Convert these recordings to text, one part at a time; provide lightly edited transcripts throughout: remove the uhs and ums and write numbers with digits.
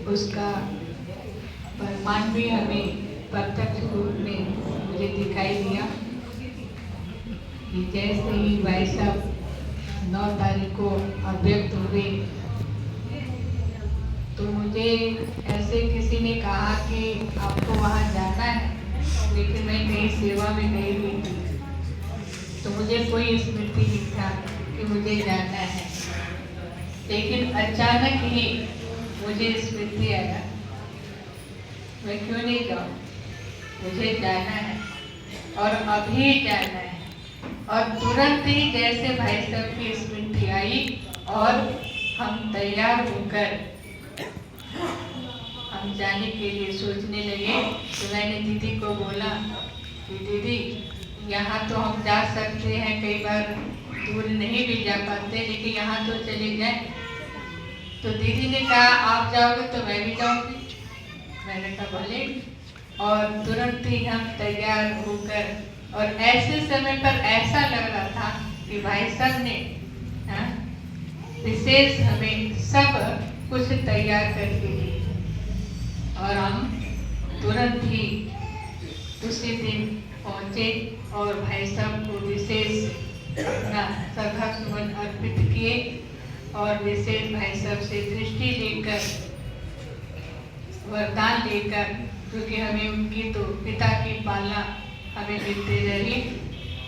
उसका परिमाण भी हमें प्रत्यक्ष रूप में मुझे दिखाई दिया कि जैसे ही भाई साहब 9 तारीख को अव्यक्त हुए तो मुझे ऐसे किसी ने कहा कि आपको वहाँ जाना है, लेकिन मैं कहीं सेवा में गई हुई थी तो मुझे कोई स्मृति नहीं था कि मुझे जाना है। लेकिन अचानक ही मुझे स्मृति आया, मैं क्यों नहीं जाऊँ, मुझे जाना है और अभी जाना है। और तुरंत ही जैसे भाई साहब की स्मृति आई और हम तैयार होकर हम जाने के लिए सोचने लगे। तो मैंने दीदी को बोला कि दीदी यहाँ तो हम जा सकते हैं, कई बार दूर नहीं भी जा पाते, लेकिन यहाँ तो चले जाए। तो दीदी ने कहा आप जाओगे तो मैं भी जाऊंगी। मैंने कहा भले। और तुरंत ही हम तैयार होकर, और ऐसे समय पर ऐसा लग रहा था कि भाई साहब ने विशेष हमें सब कुछ तैयार करके दिए और हम तुरंत ही उसी दिन पहुंचे और भाई साहब को विशेष अपना श्रद्धा सुमन अर्पित किए और विशेष भाई साहब से दृष्टि लेकर, वरदान लेकर, क्योंकि हमें उनकी तो पिता की पालना हमें मिलती रही।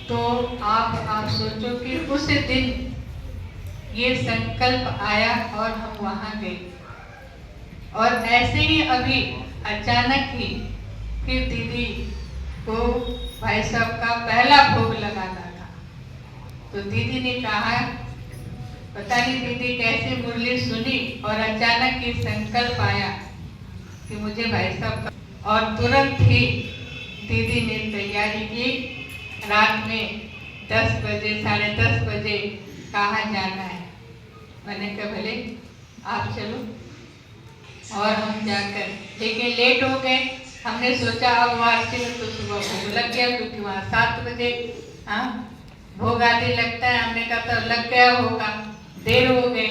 तो आप सोचो कि उस दिन ये संकल्प आया और हम वहाँ गए। और ऐसे ही अभी अचानक ही फिर दीदी को भाई साहब का पहला भोग लगाना था। तो दीदी ने कहा, पता नहीं दीदी कैसे मुरली सुनी और अचानक ही संकल्प आया कि मुझे भाई साहब का, और तुरंत ही दीदी ने तैयारी की। रात में 10 बजे 10:30 बजे कहाँ जाना है। मैंने कहा भले आप चलो, और हम जाकर, लेकिन लेट हो गए। हमने सोचा अब वार्षिक में तो सुबह भोग लग गया, क्योंकि वहाँ 7 बजे भोग आदि लगता है। हमने कहा तो लग गया होगा, देर हो गई।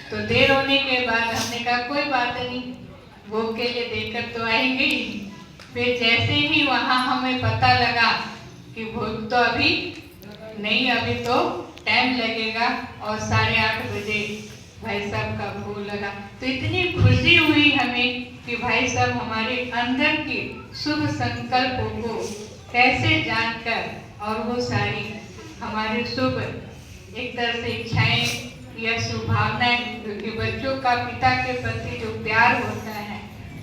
तो देर होने के बाद हमने कहा कोई बात नहीं, भोग के लिए देकर तो आएंगे ही। फिर जैसे ही वहाँ हमें पता लगा कि भोग तो अभी नहीं, अभी तो टाइम लगेगा, और 8:30 बजे भाई साहब का भोग लगा। तो इतनी खुशी हुई हमें कि भाई साहब हमारे अंदर की शुभ संकल्पों को कैसे जानकर, और वो सारी हमारे शुभ एक तरह से इच्छाएं या शुभ भावनाएं, क्योंकि बच्चों का पिता के प्रति जो प्यार होता है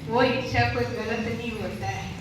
वो इच्छा कोई गलत नहीं होता है।